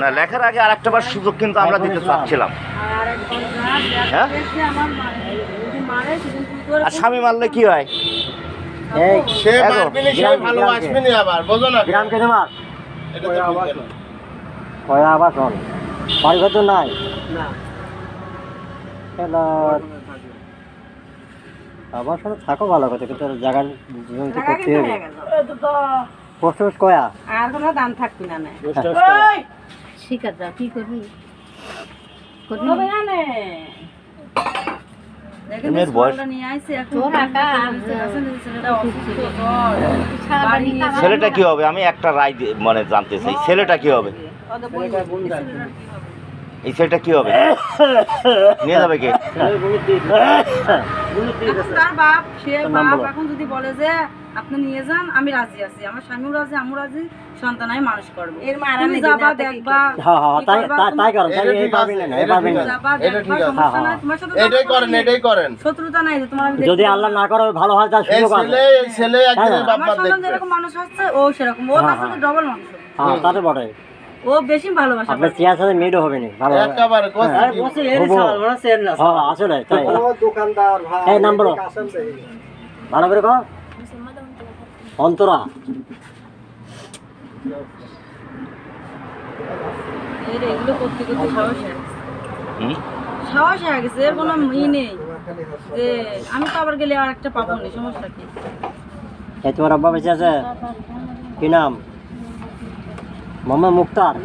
না, লেখার আগে আর একটা বার সুযোগ কিন্তু আমরা দিতে চাচ্ছিলাম। হ্যাঁ, আর স্বামী মারলে কি হয়? সে মারবেনি, সে ভালোবাসবেনি আবার, বোঝো না? গ্রাম কেটে মার এটা তো বুঝবেন না। কয়া আবার শোন বাড়ি ঘর তো নাই আবার শোনো থাকো ভালো কথা, কিন্তু জায়গার জীবন তো করতে হবে। পোস্ট অফিস কয়া আর কোনো দাম থাকবি না না শিকার যা কি করবি করবি না না মেয়ের বয়স, ছেলেটা কি হবে? আমি একটা রায় মানে জানতে চাই, ছেলেটা কি হবে? এই ছেলেটা কি হবে? নিয়ে যাবে কে? তার বাপ, সে বাপ এখন যদি বলে যে আপনি নিয়ে যান, আমি রাজি আছি, আমার স্বামীও রাজি, আমিও রাজি, সন্তান আমি মানুষ করবো। এর মারা তুমি যাবা দেখবা, তাই করো, এই পারবেন না, এই পারবেন না। এটা ঠিক আছে, এটাই করেন, এটাই করেন। শত্রুতা নাই যে তোমার, যদি আল্লাহ না করে ভালো হয় তার সুযোগ আছে। এই ছেলে একদিন বাপ আমার মা সন্তান দেখবে। যেরকম মানুষ হচ্ছে ও সেরকম, ও তার সাথে ডবল মানুষ হবে। হ্যাঁ তাতে বটে, ও বেশি ভালোবাসা আপনার চেয়ার সাথে মেয়েও হবে না ভালো হবে। একেবারে হ্যাঁ আসলে তাই। দোকানদার ভাই, এই নাম বলো ভালো করে কো। অন্তরা এগুলো করতে করতে সাহস হয়ে গেছে, এর কোনো ই নেই যে আমি তো আবার গেলে আর একটা পাবো না, সমস্যা কি? এই তোমার আব্বা বেঁচে আছে? কি নাম? মোহাম্মদ মুক্তার।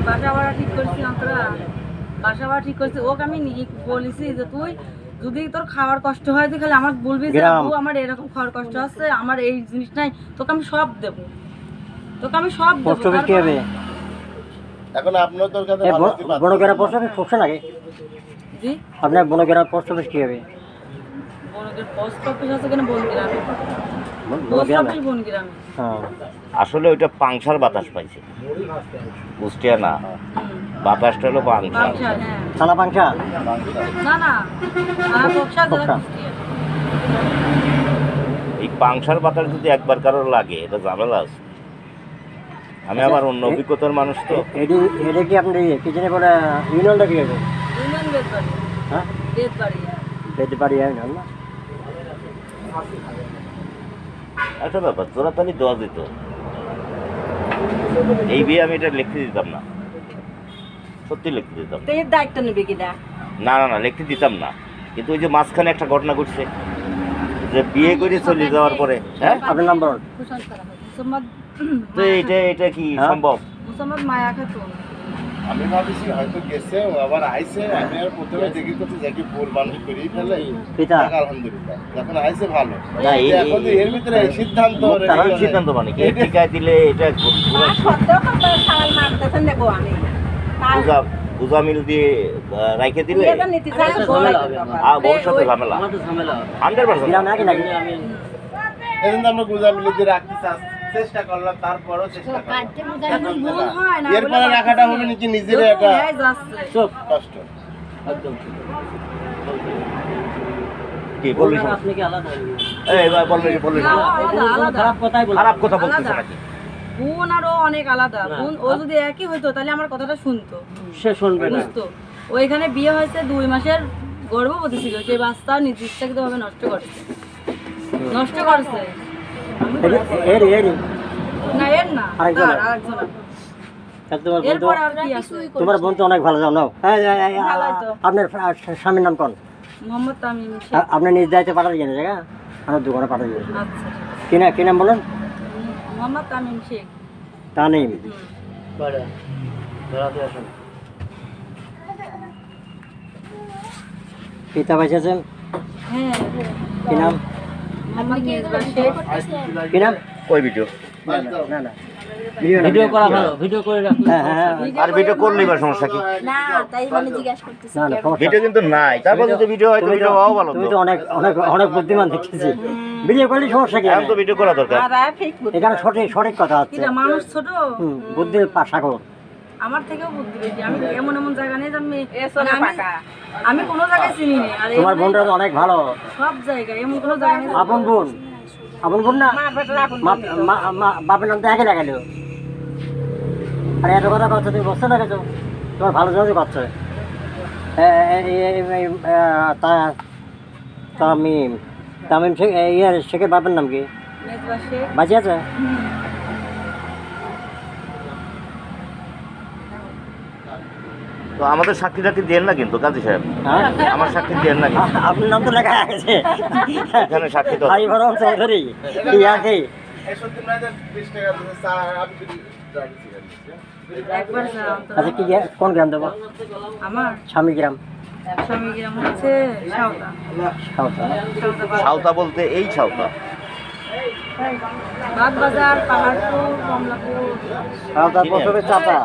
বাসা ভাড়া ঠিক করছি অন্তরা, বাসা ভাড়া ঠিক করছি। ওকে আমি বলেছি যে তুই যদি তোর খাওয়ার কষ্ট হয় তুই খালি আমাকে বলবি যে আপু আমার এরকম খাওয়ার কষ্ট আছে, আমার এই জিনিস নাই, তোকে আমি সব দেবো, তোকে আমি সব দেবো। পোস্ট অফিস কি হবে এখন আপনার তোর কাছে ভালো হতে পারে। বনগেরা পোস্ট অফিস ফুকছে নাকি? জি, আপনার বনগেরা পোস্ট অফিস কি হবে? বনগের পোস্ট অফিস আছে কেন? বনগ্রামে পোস্ট অফিস বনগ্রামে। হ্যাঁ আসলে ওইটা পাংশার বাতাস পাইছে, কুষ্টিয়া না, বাতাসটা হলো পাংশা। পাংশা, হ্যাঁ। থানা পাংশা? না না, বক্সা জেলা বক্সা। কুষ্টিয়া। এই পাংশার বাতাস যদি একবার কারোর লাগে, এটা ঝামেলা আছে। আমি আবার অন্য অভিজ্ঞতার মানুষ তো। এটা কি আপনি কি জানি বলে ইউনিয়নটা কি আছে? ইউনিয়ন বেদবাড়ি। হ্যাঁ বেদবাড়ি। বেদবাড়ি ইউনিয়ন না? একটা ব্যাপার, তোরা তাহলে দেওয়া যেত, এই বিয়ে আমি এটা লিখতে দিতাম না, সত্যি লিখতে দিতাম না। তো এর দায়িত্ব নেবে কিনা? না না না, লিখতে দিতাম না। কিন্তু ওই যে মাঝখানে একটা ঘটনা ঘটছে, যে বিয়ে করে চলে যাওয়ার পরে, হ্যাঁ, আপনার নাম বলুন। তো এটা কি সম্ভব? মুসাম্মদ মায়া খাতুন। আমি ভাবিছি হয়তো গেছে, ও আবার আইছে। আমি আর প্রথমে দেখি করতে যাই কি ভুল মানুষ করেই ফেলে। পিতা আলহামদুলিল্লাহ যখন আইছে ভালো। না, এখন তো এর ভিতরে এই সিদ্ধান্ত তার সিদ্ধান্ত মানে কি, টিকায় দিলে এটা পূজা মিল দিয়ে রাইখে দিলে ভবিষ্যতে ঝামেলা 100%। গ্রাম নাকি নাকি? এই জন্য আমরা গুজা মিলে দিয়ে রাখতে চেষ্টা করলাম, তারপরও চেষ্টা করলাম। এখন ভুল হয় না, এরপরে রাখাটা হবে নাকি নিজের একটা কষ্ট। কি বললি? আপনি কি আলাদা? এই ভাই বললি খারাপ কথা বলতেছে নাকি? বোন আর ও অনেক আলাদা। বোন ও যদি একই হইতো তাহলে আমার কথাটা শুনতো, সে শুনবে না। বুঝতো। ওইখানে বিয়ে হয়েছে 2 মাসের গর্ভবতী ছিল, সেই বাচ্চা নির্দিষ্টভাবে নষ্ট করেছে। না এর না, আরেকজন। এরপর আর কি আছে? তোমার বোন তো অনেক ভালো জানো। আপনার স্বামীর নাম কোন? মোহাম্মদ তামিম শেখ। আপনি নিজ দায়িত্বে পাঠাতে গেলে জায়গা আমার দোকানে পাঠাতে গেলে আচ্ছা, কি নাম বলেন? মোহাম্মদ তামিম শেখ। তানিম। পিতা বেঁচে আছেন? হ্যাঁ। কি নাম? মোহাম্মদ মেজবা শেখ। কি নাম? ওই ভিডিও না না ভিডিও করা ভালো, ভিডিও করে রাখুন। হ্যাঁ হ্যাঁ, আর ভিডিও করলেই বা সমস্যা কি? না তাই মানে জিজ্ঞাসা করতেছি। না না ভিডিও কিন্তু নাই, তারপর যদি ভিডিও হয় তো ভিডিও হওয়া ভালো। তুমি তো অনেক অনেক অনেক বুদ্ধিমান দেখতেছি। ভিডিও করলে সমস্যা কি? এখন তো ভিডিও করা দরকার। আর ঠিক এখানে সঠিক কথা হচ্ছে। কিরা মানুষ ছোট, বুদ্ধির সাগর। আমার থেকেও বুদ্ধি বেশি। আমি এমন জায়গা নেই আমি কোনো জায়গায় চিনি না। আর তোমার বোনটা তো অনেক ভালো, সব জায়গায় এমন কোনো জায়গা নেই। আপন বোন। আপন বোন না বাপের নাম তো একই লাগালো আর এত কথা করছো তুমি বসতে দেখেছো তোমার ভালো জন্য করছো তামিম তামিম শেখের বাপের নাম কি মেজবা শেখ। বাঁচি আছে তো আমাদের সাক্ষী টাক্ষী দেন না কিন্তু কাজী সাহেব, হ্যাঁ আমার সাক্ষী দেন না কিন্তু। আপনার নাম তো লেখা আছে এখানে সাক্ষী তো ভাই বরং চৌধুরী ইয়াকে এই সত্যি না যে 20 টাকা দিতে চা আমি যদি ড্রাইভিং শিখাচ্ছি একবার যা অন্তরা। আচ্ছা কি কোন গ্রাম দেবো আমার স্বামী গ্রাম স্বামী গ্রাম হচ্ছে সাউতা। সাঁওতা সাঁওতা বলতে এই সাঁওতা। বাগবাজার, পাহাড়পুর, কমলাপুর। সাঁওতা পোস্ট অফিস চাপড়া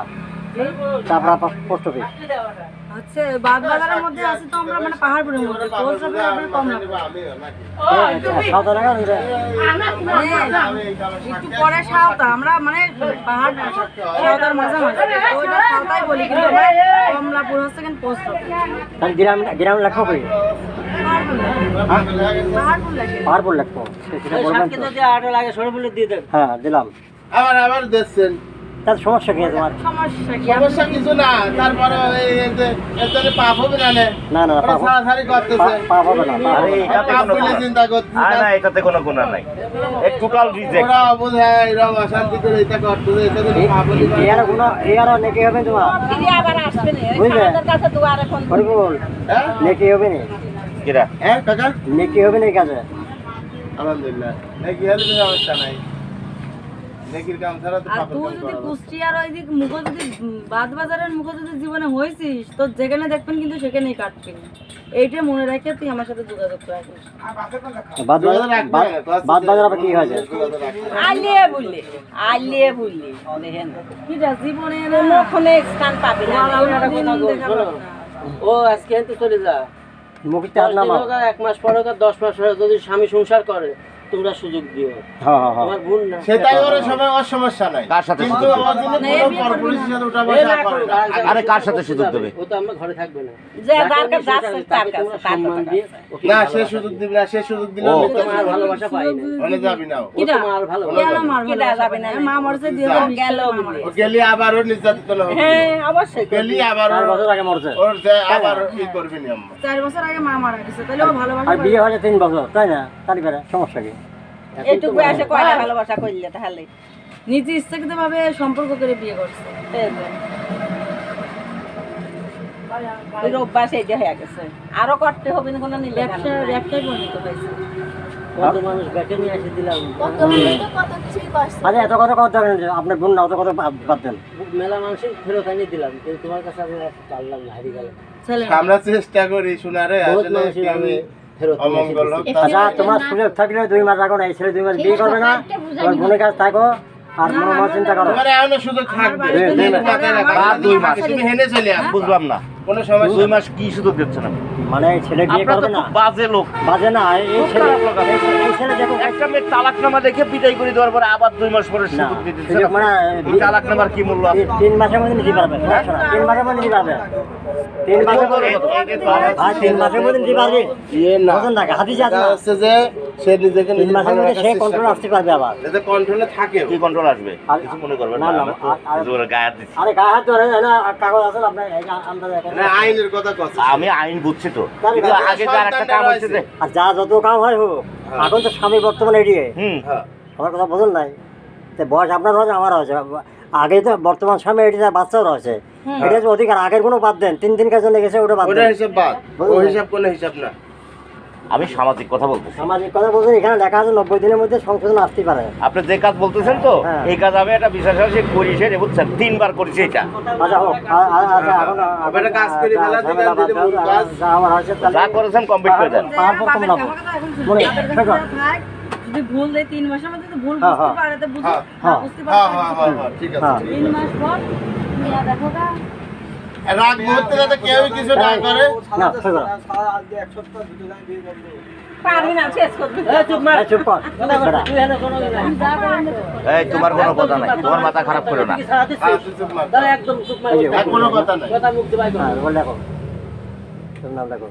চাপড়া পোস্ট অফিস হচ্ছে বাগবাজারের মধ্যে আছে তো আমরা মানে পাহাড়পুরের মধ্যে, পোস্ট অফিস আপনার কমলাপুর। সাঁওতা লাগা মানে একটু পরে সাঁওতা, আমরা মানে পাহাড় সাঁওতার মাঝামাঝি, তো ওইটা সাঁওতাই বলি, কিন্তু আমরা কমলাপুর হচ্ছে কেন পোস্ট অফিস। তাহলে গ্রাম গ্রাম লেখো কই পাহাড়পুর লাগে। পাহাড়পুর লেখো সেটা বলবেন তো? হ্যাঁ দিলাম আবার দেখছেন তার সমস্যা কি তোমার সমস্যা কি? সমস্যা কিছু না, তারপরে এই যে এতে পাপ হবে না নে না না পাপ সারাসারি করতেছে পাপ হবে না পাপ আরে হবে না। এটাতে পাপ কোনো বলে চিন্তা করতেছে আর না, এটাতে কোনো গুনাহ নাই, এ টোটাল রিজেক্ট। ওরা বোঝায় এরা অশান্তি করে এটা করতেছে, এটা যদি পাপ হলে এর নেকি হবে তোমার বুঝলে হরিবল হ্যাঁ নেকি হবে না কিরা হ্যাঁ কাকা নেকি হবে না এই কাজে আলহামদুলিল্লাহ নাকি হলে তো সমস্যা নাই, নেকির কাম ছাড়া তো আর পাপের তুই কাম যদি করা যায়। কুষ্টিয়ার ওই দিক মুখ যদি বাগবাজারের মুখ যদি জীবনে হয়েছিস, তো যেখানে দেখবেন কিন্তু সেখানেই কাটবি। এইটা মনে রাখে তুই আমার সাথে যোগাযোগ রাখিস। বাদ বাজার আবার কি হয়েছে আলিয়ে বললে দেখেন কিটা জীবনে কোনোক্ষণে স্থান পাবি না ও আজকে তো চলে যা মুখে চার নাম 1 মাস পরে 10 মাস পরে যদি স্বামী সংসার করে তোমরা সুযোগ দিও। হ্যাঁ হ্যাঁ হ্যাঁ আমার বোন না সেটাই ওর সময় ওর সমস্যা নাই, কার সাথে কিন্তু সুযোগ ওর জন্য না, কোনো এই বিয়ে পরপুরুষের সাথে ওঠা এ বসা না করে করো, না। আরে কার সাথে সুযোগ দেবে? ও তো আমার ঘরে থাকবে না। যে যাকে যার কাছে নিয়ে যাচ্ছে সেটা তার তাকে কাছে তোমরা তার সম্মান কথা দিয়ে কাছে। ওকে না ভালো সে বাসা। সুযোগ দিবে না, সে সুযোগ দিলে ও। ও তোমার ভালোবাসা পাই না। ওনে যাবি না, ও তোমার ভালোবাসা কেন মার কিটা যাবে না? মা মরছে দিয়ে গেল ও গেলি আবার ওর নির্যাতিত হবে, হ্যাঁ অবশ্যই গেলি আবার 4 বছর আগে মরছে ওর যে আবার ই করবি না আম্মা। 4 বছর আগে মা মারা গেছে, তাহলে ও ভালোবাসা আর বিয়ে হয়েছে 3 বছর তাই না তারিখে সমস্যা কি এইটুকু বয়সে কয়টা ভালোবাসা করলে তাহলে নিজে ইচ্ছাকৃত ভাবে সম্পর্ক করে বিয়ে করছে। এই যে। ওই অভ্যাস এইটা হয়ে গেছে, আরো করতে হবে না কোনো নিলে ব্যবসায় পরিণত হয়েছে। কত মানুষ ব্যাটে নিয়ে এসে দিলাম। আচ্ছা এত কথা কথা আপনার বোন না অত কথা বাদ দেন মেলা মানুষের ফেরত এনে দিলাম, কিন্তু তোমার কাছে আমি আর পারলাম না, হারিয়ে গেলাম। ছেলে আমরা চেষ্টা করি শোনারে বহুত আসলে মানুষের কি আমি আমি ফেরত নিয়ে এসে অমঙ্গল হোক দিয়েছি। আচ্ছা তোমার সুযোগ থাকলে 2 মাস আগে না এই ছেলে 2 মাস বিয়ে করবে না তোমার বোনের কাছে থাকো আর মনে মনে চিন্তা করো তোমার এমন সুযোগ থাকবে দে, দে, দে। মাথায় রাখো। আর 2 মাস। তুমি হেনে চলে আসবে, বুঝলাম না, কোনো সমস্যা 2 মাস কি সুযোগ দিচ্ছেন আপনি? মানে এই ছেলে বিয়ে আপনার তো করবে না খুব বাজে লোক। বাজে না এই ছেলে খারাপ লোক আপনি। এই ছেলে দেখো একটা মেয়ে তালাকনামা দেখে বিদায় করে দেওয়ার পরে আবার 2 মাস পরে না সুযোগ দিয়ে দিচ্ছেন সুযোগ আপনি। মানে এই তালাকনামার কি মূল্য আছে? 3 মাসের মধ্যে নিতে পারবে 3 মাসের মধ্যে নিতে পারবে 3 মাসের মধ্যে ভাই 3 মাসের মধ্যে নিতে পারবে ইয়ে না বুঝুন না হাদিস আছে দেখা না যাচ্ছে যে সে নিজেকে 3 মাসের মধ্যে সে কন্ট্রোল আসতে পারবে আবার যাতে কন্ট্রোলে থাকে কি কন্ট্রোল আসবে? আর- কিছু মনে করবেন না, না, না, আমি তো আর- জোরে গায়ে হাত দিচ্ছি। আরে গায়ে হাত ধরে না কাগজ আছে না আপনার এই যে আন্দাজ এখন না আইনের কথা কথা আমি আইন বুঝছি তো, তাহলে কিন্তু তাহলে আগে যার একটা কাম হচ্ছে যে আর যা যত কাম হয় হোক এখন তো স্বামী বর্তমানে এড়িয়ে হ্যাঁ আমার কথা বুঝুন নাই তো বয়স আপনার হয়েছে আমার হয়েছে আগে তো বর্তমান স্বামী এড়িয়ে বাচ্চাও রয়েছে এটা হচ্ছে অধিকার আগের কোনো বাদ দেন 3 দিনকার জন্য গেছে ওটা বাদ ওটা দেন হিসাব বাদ, ও হিসাব কোনো হিসাব না। আমি সামাজিক কথা বলতেছি। সামাজিক কথা বলছেন এখানে লেখা আছে 90 দিনের মধ্যে সংশোধন আসতে পারে আপনি যে কাজ বলতেছেন তো, হ্যাঁ। এই কাজ আমি একটা বিশ্বাস আছে করি, সে বুঝছেন 3 বার করেছি এটা। আচ্ছা হোক আচ্ছা এখন এবারে কাজ করি, মেলা দিকে ঝামেলা বাদ দিলে দাও, কাজ। যা আমার হয়েছে যা তাহলে করেছেন কমপ্লিট করে দেন। পাহাড় পর কমলাপুর। আমার কথা এখন মনে, শুনুন, বাপের কাছে শেখো। থাক, যদি ভুল দেয় 3 মাসের মধ্যে যদি ভুল হ্যাঁ, বুঝতে হ্যাঁ। পারে তো বুঝতে হ্যাঁ, হ্যাঁ। বুঝতে হ্যাঁ পারে হ্যাঁ হ্যাঁ ঠিক আছে হ্যাঁ। ঠিক 3 মাস পর তুমি আর দেখো গা রাগ মুহূর্তে যাতে কেউ কিছু না করে। না শেখো পারবি না শেষ করবি এই চুপ মার। এই চুপ কর বেটা। তুই এনে কোনো ই নাই। যা করেন দেখো। এই তোমার কোনো কথা নাই, তোমার মাথা খারাপ করো না। কি ছাড়া দিচ্ছিস? হ্যাঁ, তুই চুপ মার। তাহলে একদম চুপ মার। এই যে, আর কোনো কথা নাই। কথা মুখ দিয়ে বাইর কর। হ্যাঁ বল দেখো তোর নাম দেখো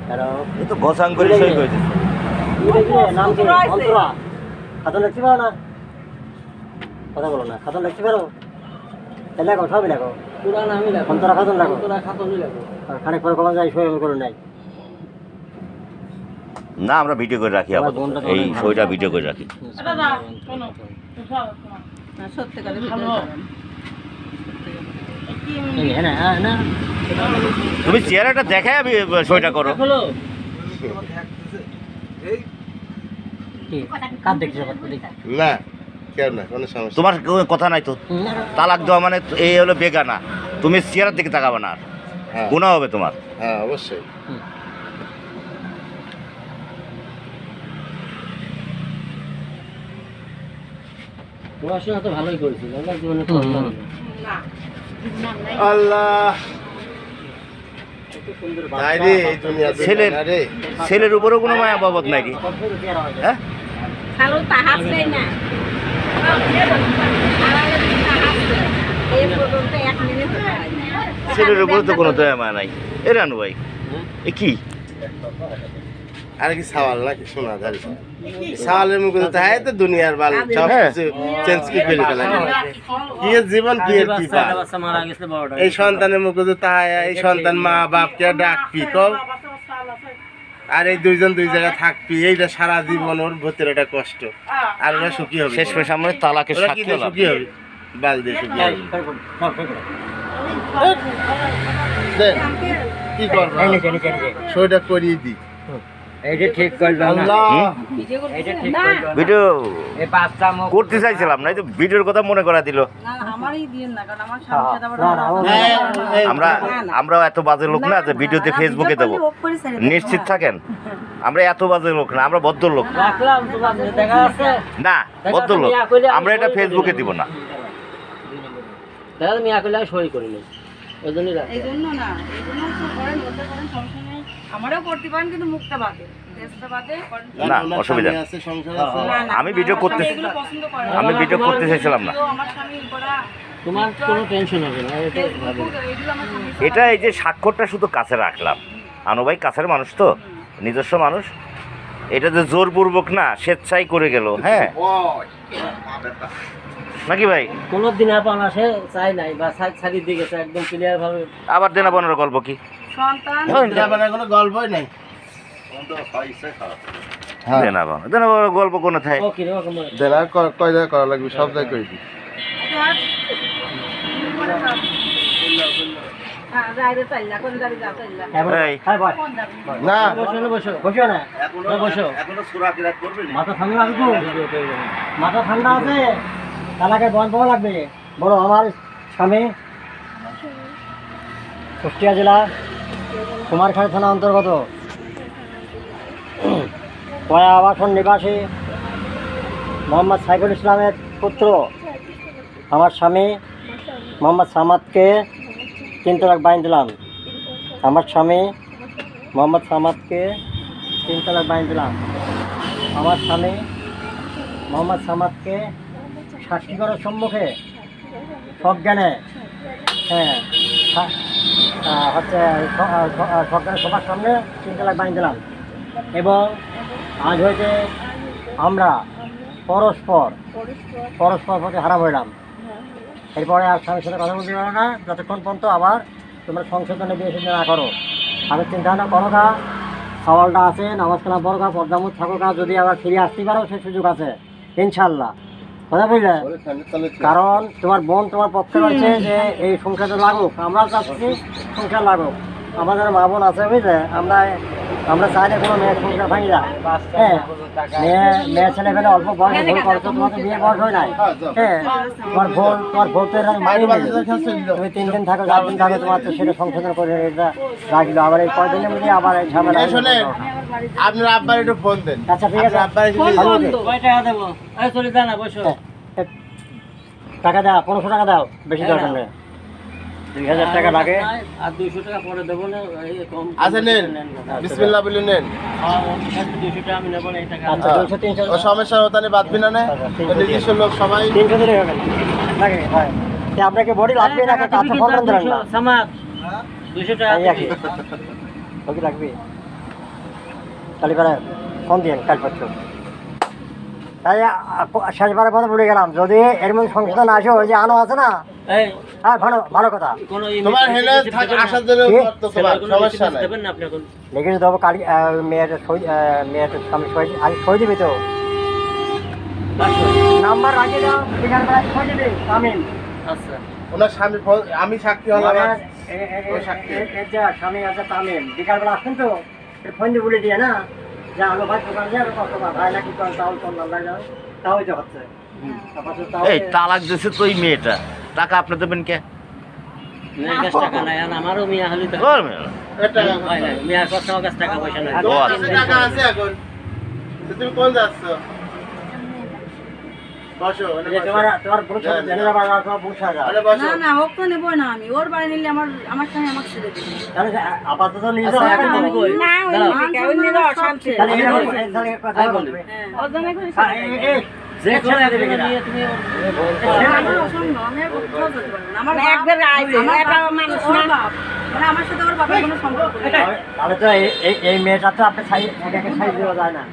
হ্যালো এই তো গোসাং করে সই করে দিচ্ছে। নাম কি অন্তরা খাতা লিখতে পারো না কথা বলো না খাতা লিখতে পারো লেখো সবই লেখো পুরা নামই লাগবে অন্তরা খাতন লেখো পুরা খাতনই লাগবে আর খানিক পরে কখন যাই সই করে নাই না আমরা ভিডিও করে রাখি আপাতত, এই সইটা ভিডিও করে রাখি। না, সত্যিকারের ভিতরে যাবেন। হ্যাঁ না হ্যাঁ না তুমি চেহারাটা দেখায় আমি সইটা করো। হলো কি কার দেখছো দেখি না কেউ না কোনো সমস্যা তোমার কোনো কথা নাই তো, তালাক দেওয়া মানে এই হলো বেগানা, তুমি চেহারার দিকে তাকাবে না, আর হ্যাঁ গুনাহ হবে তোমার। হ্যাঁ অবশ্যই পড়াশোনা তো ভালোই করেছি আমার জীবনে পড়াশোনা নেই। আল্লাহ তাই রে এই দুনিয়া ছেলের রে ছেলের উপরেও কোনো মায়া বাবদ নাই রে, হ্যাঁ খালু তাহাচ্ছে না এই পর্যন্ত 1 মিনিট হয় না। ছেলের উপরে তো কোনো দয়া মায়া নাই। এ রানু ভাই এ কি আর কি সওয়াল নাকি শোনা যায় সওয়ালের মুখে তো তাই তো দুনিয়ার বাল সব হ্যাঁ। কিছু চেঞ্জ কি করে ফেলা কি এর জীবন কি এর কি পায় বাচ্চা মারা গেছে বড়টা এই সন্তানের মুখে তো তাই এই সন্তান মা বাপকে ডাকবি কও আর এই দুইজন দুই জায়গায় থাকবি এইটা সারা জীবন ওর ভেতরে একটা কষ্ট আর ওরা সুখী হবে শেষ পেশ আমরা তালাকের ওরা কি সাক্ষী দিয়ে হলাম। সুখী হবে বাল দিয়ে সুখী হবে দেন কি করবো সইটা করিয়ে দি এইটা ঠিক করলাম না আল্লাহ এইটা ঠিক করলাম ভিডিও এই বাচ্চা মুখ করতে চাইছিলাম না, এই তো ভিডিওর কথা মনে করা দিল। না আমারই দিয়েন না, কারণ আমার স্বামীর সাথে আবার আমরা এত বাজে লোক না যে ভিডিওতে ফেসবুকে দেবো, নিশ্চিত থাকেন আমরা এত বাজে লোক না, আমরা ভদ্র লোক রাখলাম তোমার দেখা আছে না, ভদ্র লোক আমরা এটা ফেসবুকে দিব না। দেখা আমি আকলে সই করি নাই ওই জন্যই রাখ এই জন্য না, এই জন্য তো করেন, বলতে পারেন, সমস্যা নেই। আমারও করতে পারেন, কিন্তু মুখটা বাদে, ফেসটা বাদে করেন। না, ওনার অসুবিধা স্বামী নেই। আছে সংসার আছে না, না, আমি ভিডিও আমার করতে- স্বামী এগুলো পছন্দ করে না। আমি ভিডিও করতে চাইছিলাম না। আমার স্বামী করা তোমার কোনো টেনশন হবে না এটা ফেসবুক, এগুলো আমার স্বামী এটা এই যে স্বাক্ষরটা শুধু কাছে রাখলাম, আনু ভাই কাছের মানুষ তো, নিজস্ব মানুষ, এটা যে জোরপূর্বক না স্বেচ্ছাই করে গেল, হ্যাঁ নাকি ভাই? কোনো দিন আপন আসে চাই নাই বা ছাড়ি দিয়ে গেছে একদম ক্লিয়ার ভাবে আবার দেনা পাওনার গল্প কি? সন্তান মানে কোনো গল্পই নাই দেনা পাওনার গল্প কোনো থাকে? ও কিরকম দেনা কয় জায়গায় করা লাগবে সব জায়গায় করে দিই রাইরে চাইলা, কোন গাড়ি যা চাইলা। এই, হ্যাঁ ভাই না বসো বসো বসো না বসো মাথা ঠান্ডা আছে তো মাথা ঠান্ডা আছে তালাকে বন্ধ করা লাগবে বড় আমার স্বামী কুষ্টিয়া জেলা কুমারখালী থানা অন্তর্গত কয়া আবাসন নিবাসী মোহাম্মদ সাইফুল ইসলামের পুত্র আমার স্বামী মোহাম্মদ সামাদকে 3 তালাক বাইন দিলাম। আমার স্বামী মোহাম্মদ সামাদকে 3 তালাক বাইন দিলাম। আমার স্বামী মোহাম্মদ সামাদকে সাক্ষী করার সম্মুখে সজ্ঞানে হ্যাঁ হচ্ছে সজ্ঞানে সবার সামনে 3 তালাক বাইন দিলাম এবং আজ হইতে আমরা পরস্পর প্রতি হারাম হইলাম। এরপরে আর স্বামীর সাথে কথা বলতে পারো না যতক্ষণ পর্যন্ত আবার তোমরা সংশোধনে বিয়ে না করো। আমি চিন্তা ভাবনা করো গা, সওয়ালটা আছে, নামাজ কালাম পড়ো গা, পর্দামুদ থাকো গা, যদি আবার ফিরে আসতে পারো সে সুযোগ আছে ইনশাল্লাহ। কথা বুঝলে? কারণ তোমার বোন তোমার পক্ষে রয়েছে যে এই সংসারটা লাগুক, আমরা চাচ্ছি সংসার লাগুক। আমাদের মা বোন আছে বুঝলে, আমরা চাইলে কোনো মেয়ের সংসার ভাঙি না। হ্যাঁ মেয়ে ছেলে ফেলে অল্প বয়সে ভুল করছো, তোমার তো বিয়ে বয়স হয় নাই। হ্যাঁ তোমার ভুল তো এর মাইনে নেই। তুমি 3 দিন থাকো 4 দিন থাকো, তোমার তো সেটা সংশোধন করে এটা রাখলো। আবার এই কয়দিনের মধ্যে আবার এই ঝামেলা। শোনেন আপনার আব্বার একটু ফোন দেন আচ্ছা ঠিক আছে, আব্বার একটু কয় টাকা দেবো এই চলে যা না বসো টাকা দাও, 1500 টাকা দাও, বেশি দরকার নেই। 2000 টাকা লাগে। আর 200 টাকা পরে দেবো না এই কম আচ্ছা নেন বিসমিল্লাহ বলে নেন 200 টাকা আমি নেবো না এই টাকা আচ্ছা 200 300 ও সমস্যা হতানে বাঁধবি না নিজস্ব লোক সবাই 300 দিলে হবে না লাগে হয়। তে আপনাকে বডি লাগবে না, কাছে ফোন দেন না। সামাদ 200 টাকা এই একই ওকে লাগবে। তাহলে পরে ফোন দিন কাল পরশু। তাই শেষবারের কথা বলে গেলাম, যদি এর মধ্যে সংশোধন আসে, ওই যে আনো আছে না, এই হ্যাঁ ভালো ভালো কথা, কোনো তোমার হেলে আসার জন্য তো তোমার সমস্যা নাই। দেবেন না আপনি এখন? লিখে দেবো কালি মেয়ের সই, মেয়ের সামনে সই আগে সই দিবি তো, নাম্বার রাখিয়ে দাও, বিকালবেলায় সই দিবি আমিন। আচ্ছা ওনার স্বামী আমি সাক্ষী হলাম। স্বামী আছে তামিম, বিকালবেলা আসবেন তো, ফোন দিয়ে বলে দিয়ে না যে আমি ভাই দোকান দিয়ে কতবার ভাই নাকি তাহলে ফোন নাম্বার যাও, তাও তো হচ্ছে। এই তালাক দিছে তো এই মেয়েটা, টাকা আপনি দেবেন কে? মেয়ের কাছে টাকা নাই, আর আমারও মেয়ে হলি তো ওর মেয়ে। এটা হয় না, মেয়ের কাছে আমার কাছে টাকা পয়সা নাই। ও আচ্ছা। টাকা আছে এখন। তো তুমি কোন যাচ্ছ? বসো, ওখানে বসো। তোমার ভবিষ্যৎ জেনে যাবার আর তোমার ভবিষ্যৎ যাও। ওখানে বসো। না না, ওক তো নেবো না আমি, ওর বাড়ি নিলে আমার স্বামী আমাকে ছেড়ে দেবে। তাহলে আপাতত নিয়ে আচ্ছা, যাও। এখন তুমি কই? না ওই দাঁড়াও। দিকে ওই নিয়ে অশান্তি। তাহলে তাহলে কথা বলবে। হ্যাঁ। ওর জন্য কোনো যে কোনো একজনের নিয়ে তুমি আমার অসম্ভব, আমি আর কোথাও যেতে পারবো না। আমার একবার আইছে, এটা মানুষ না। মানে আমার সাথে ওর বাবার কোনো সম্পর্ক নেই। তাহলে তো এই মেয়েটা তো আপনি এটাকে সাইজ দেওয়া যায় না।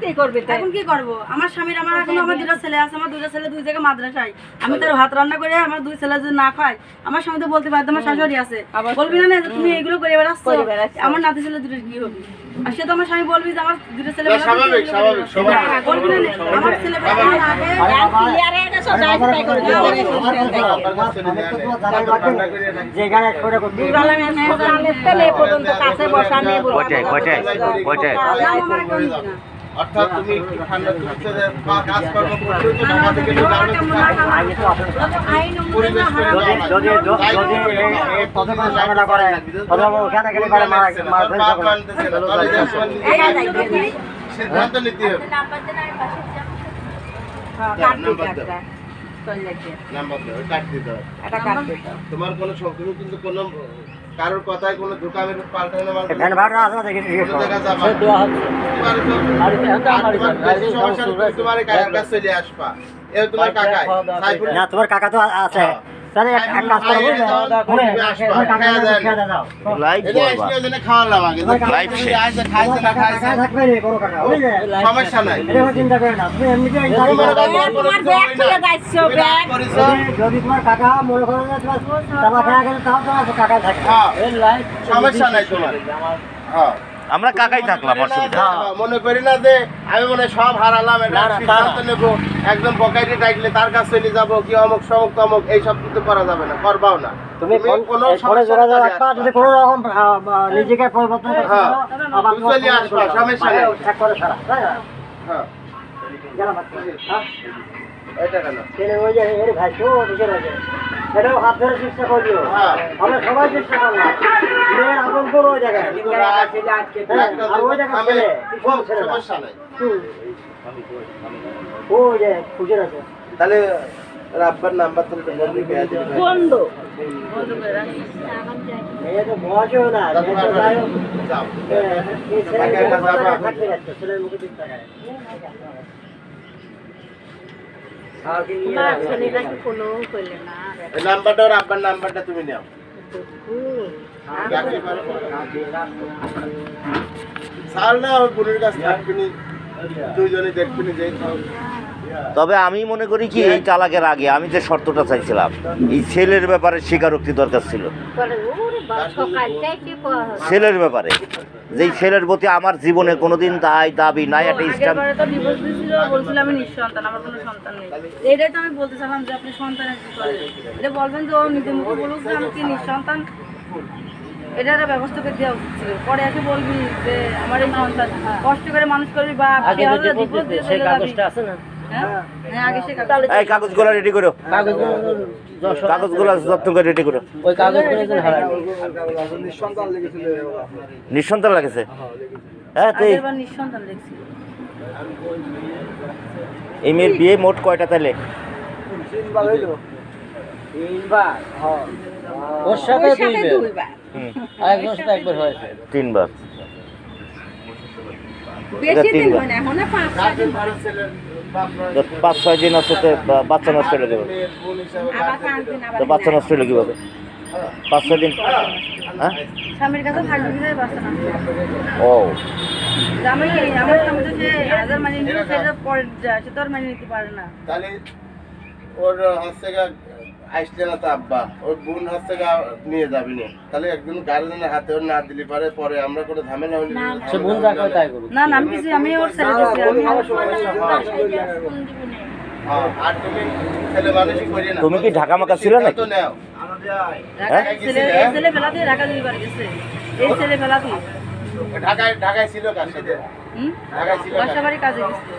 কি করবে তাই? এখন কি করবো? আমার স্বামীর আমার দুটো ছেলে আছে, আমার দুটো ছেলে দুই জায়গায় মাদ্রাসায়, আমি তার ভাত রান্না করে আমার দুই ছেলে যদি না খায়, আমার স্বামী তো বলতে পারে আমার শাশুড়ি আছে, বলবি না যে তুমি এগুলো করে বেড়াচ্ছ, আমার নাতি ছেলে দুটো কি হবে? আর সে তো আমার স্বামী বলবি যে আমার দুটো ছেলে স্বাভাবিক, স্বাভাবিক, স্বাভাবিক। বলবি না আমার ছেলে আগে ক্লিয়ারে গেছে যাই তাই করে দিও। যেখানে করে করতে দুবেলা মেয়ে জানলে তেলে পর্যন্ত কাছে বসা নিয়ে বলবো। কয়টায় কয়টায় কয়টায়? আমার কেউ নিবি না। অর্থাৎ তুমি একটু ঠান্ডা করছো যে কাজকর্ম করছো তো ঢাকা থেকে একটু গাড়ি আগে তো আসলে আইন অনুযায়ী পরিবেশ না করে হারাম। দেওয়া যদি যদি এই পদে কোনো ঝামেলা করে, পদে ওখানে গেলে পরে মার ধরে বাপ যাবে। মানতেছে না, তাহলে যে সিদ্ধান্ত নিতে হবে। হ্যাঁ, কাট দিতে একটা। চলে গিয়ে। নাম্বার দাও, কাট দিতে হবে। এটা কাট দিতে। তোমার কোনো তুমি কিন্তু কোনো কারোর কথায় কোনো ধোকাবে পাল্টানো মারবে না। ফ্যান ভাড়া আছে না দেখি জিজ্ঞেস কোনো করো। জায়গা যাবা সে না। দেওয়া হচ্ছে। তোমার তো- আর এটা আর আমার তোমার বেশি সমস্যা হলে তুমি তোমার কাকার চলে আসবা। এও তোমার কাকাই। সাইফুল না তোমার কাকা তো আছে, তাহলে এক কাজ করো বুঝলে, শুনে, তোমার কাকা খেয়ে দাও। লাইভ এনে বলবা। এসে ওজনে খাওয়ালাম আগে। লাইভ শেষ। আইসে খাইছে না খাইছে কাকা থাকবে রে বড় কাকা, বুঝলে? সমস্যা নাই। এটা কোনো চিন্তা করে না, তুমি এমনিতেই গাড়ি তোমার ভাড়া কাকা- তোমার ব্যাগ খুলে যাইছো, ব্যাগ। করিছো? যদি তোমার কাকা মনে করো যে তোমার টাকা খেয়ে গেলে তাও তোমার কাকা থাকে। হ্যাঁ, এই লাইট সমস্যা নাই তোমার। হ্যাঁ। আমরা কাকাই থাকলাম, অসুবিধা। মনে করি না যে আমি মনে হয় সব হারালাম, এটা সিদ্ধান্ত নেবো একদম বকাইতে ডাকলে তার কাছে চলে যাবো কি অমুক সমুক তমুক, এইসব কিন্তু করা যাবে না, করবাও না। তুমি কোনো ফোনে সমস্যা যোগাযোগ করে রাখবা, আসবা। যদি কোনো রকম নিজেকে পরিবর্তন করতে হ্যাঁ। চাও, আবার তুমি চলে আসবা, সমস্যা নেই। চেক করে সারা, তাই না? হ্যাঁ, গেলাম আজকে। হ্যাঁ? এটা কেন? ছেলে ওই যে এর ভাই তো ওদিকে রয়েছে, এটাও হাত ধরে চেষ্টা করলিও, হ্যাঁ। আমরা সবাই চেষ্টা করলাম, মেয়ের আপন করে ওই জায়গায়, হ্যাঁ, আর ওই জায়গায় আমি- ছেলে, কোন ছেলেটা? সমস্যা নাই। ওই যে খুঁজে আছে। তাহলে রাব্বার নাম্বার তাহলে তো বন্ধু পেয়ে যাবে। বন্ধ। মেয়ে তো বয়সও না, তারপর মেয়ে তো যাই হোক, যাও। এই ছেলের মুখে টাকা থাকতে যাচ্ছে, ছেলের মুখে দিক টাকায়। এই নাম্বারটা ওর আব্বার নাম্বারটা তুমি নাও। রাখতে পারো? সাল না ওর বোনের কাছে থাকবিনি, দুইজনে দেখবিনি যে খাও। তবে আমি মনে করি কি, এই তালাকের আগে আমি যে শর্তটা চাইছিলাম, এই ছেলের ব্যাপারে স্বীকারোক্তি দরকার ছিল। ছেলের ব্যাপারে, যেই ছেলের প্রতি আমার জীবনে কোনোদিন দাবি নাই, একটা আগের স্ট্যাম্প। বারে তো ডিভোর্স দিয়েছিল, বলছিল আমি নিঃসন্তান, আমার কোনো সন্তান নেই। এটাই তো আমি বলতে চাইলাম যে আপনি সন্তানের কি করেন, এটা বলবেন যে ও নিজের মুখে বলুক যে আমি কি নিঃসন্তান, এটা একটা ব্যবস্থা করে দেওয়া উচিত ছিল। পরে এসে বলবি যে আমার এই সন্তান, কষ্ট করে মানুষ করবি বা আগে যে ডিভোর্স দিয়েছে সেই কাগজটা আছে না? হ্যাঁ হ্যাঁ, আগে সে কাগজ। এই কাগজগুলো রেডি করো, কাগজগুলো যত্ন করে রেডি করো। ওই কাগজগুলো যেন হারায়। নিঃসন্তান লাগেছে? হ্যাঁ, তো আগের বার নিঃসন্তান দেখছি। এই মেয়ের বিয়ে মোট কয়টা তাহলে? ওর সাথে ওর সাথে দুইবার। দুইবার। আর একজনের সাথে একবার হয়েছে। 3 বার। বেশি দিন তিনবার। হয় না, এখন 5-6 দিন। ভালো ছেলের বাপ নয়। 5-6 দিন আছে তো বাচ্চা নষ্ট হয়ে যাবে। মেয়ের বোন হিসাবে আবার 5 দিন আবার তো বাচ্চা নষ্ট হলে কীভাবে? 5-6 দিন, হ্যাঁ? স্বামীর কাছে থাকবে কি বাচ্চা না। ও, আমি আমার সামনে যে হাজার মানে নিতে সেটা পরে যায় সে তো আর মানে নিতে পারে না। তাহলে ওর হচ্ছে গা আসলে না তো আব্বা, ওর বোন হচ্ছে গা নিয়ে যাবি না, তাহলে একদিন গার্জেনের হাতে ওর না দিলে পারে পরে আমরা কোনো ঝামেলা হলে সে বোন যা করে তাই করুক। না না আমি কিছু আমি ওর ছেড়ে দিচ্ছি আমি আর তুমি ছেলে মানুষই করি না। তুমি কি ঢাকা মাকা ছিল নাকি? তো নাও। ঢাকায় ছেলে এই ছেলে ফেলাতে ঢাকা দিবার গেছে এই ছেলে ফেলাতে ঢাকায় ছিল কার সাথে? ঢাকায় ছিল কার? বাসা বাড়ি কাজে গেছে।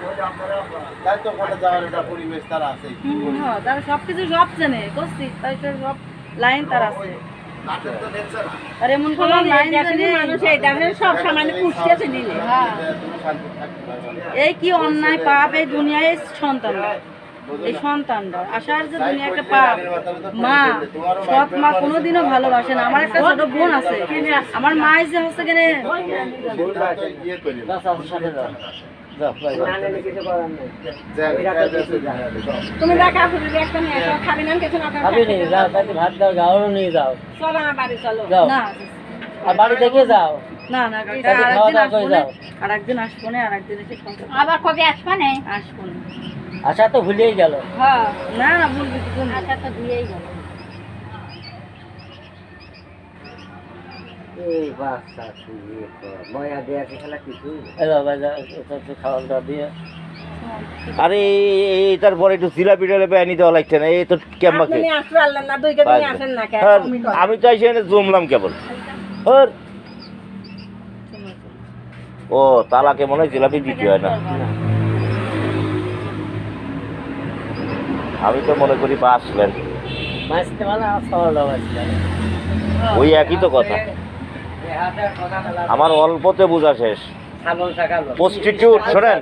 তাই তো ওখানে যাওয়ার একটা পরিবেশ তার আছে। হ্যাঁ তার সবকিছু সব চেনে করছি তাই তো সব লাইন তার আছে আর এমন কোনো লাইন জানি মানুষ এইটা সব সামান্য পুষতেছে নিলে। হ্যাঁ তুমি শান্তি থাকতে পারবে না। এই কি অন্যায় পাপ এই দুনিয়ায় সন্তানরা এই সন্তানরা আসার যে দুনিয়া একটা পাপ মা সৎ মা কোনোদিনও ভালোবাসে না। আমার একটা ছোট বোন আছে আমার মা যে হচ্ছে কেন সিদ্ধান্ত ইয়ে করি না। বাস আমার সাথে যাও। যাও, বাই বাই। তুমি দেখা ফুলবি একটা নিয়ে এসো, খাবি না কিছু না খাবি নি, যাও, তাকে ভাত দাও, গাওয়ারও নিয়ে যাও। চলো আমার বাড়ি চলো। যাও। না আর বাড়ি দেখে যাও। না না কাকা, তাহলে খাওয়া আরেকদিন দাওয়া আসবো করে না যাও। আরেকদিন আসবো না আরেকদিন এসে সংসার করবো। আবার কবে আসবা না? আসবো না আশা তো ভুলেই গেল। হ্যাঁ না না বলবি তো তুমি। আচ্ছা তো ধুয়েই গেল। এই বাচ্চা শুয়ে ময়া দেয়া খেলা কিছু। এই বাবা যা একটু খাওয়া দাওয়া দিয়ে। আরে এটার পরে একটু জিলাপি টিলাপি আনি দেওয়া লাগছে না, এই তো কেমন আপনি আসতে পারলেন না, 2 কেজি আসেন না কেন? আমি তো এসে এনে জমলাম কেবল। ওর ও তালাকে মনে হয় জিলাপি দিতে হয় না, আমি তো মনে করি বা আসলেন মাছতে মানে খাওয়া দাওয়া ছিল। ওই একই তো কথা। আমার অল্পতে বোঝা শেষ। সালন সকাল প্রস্টিটিউট শোনেন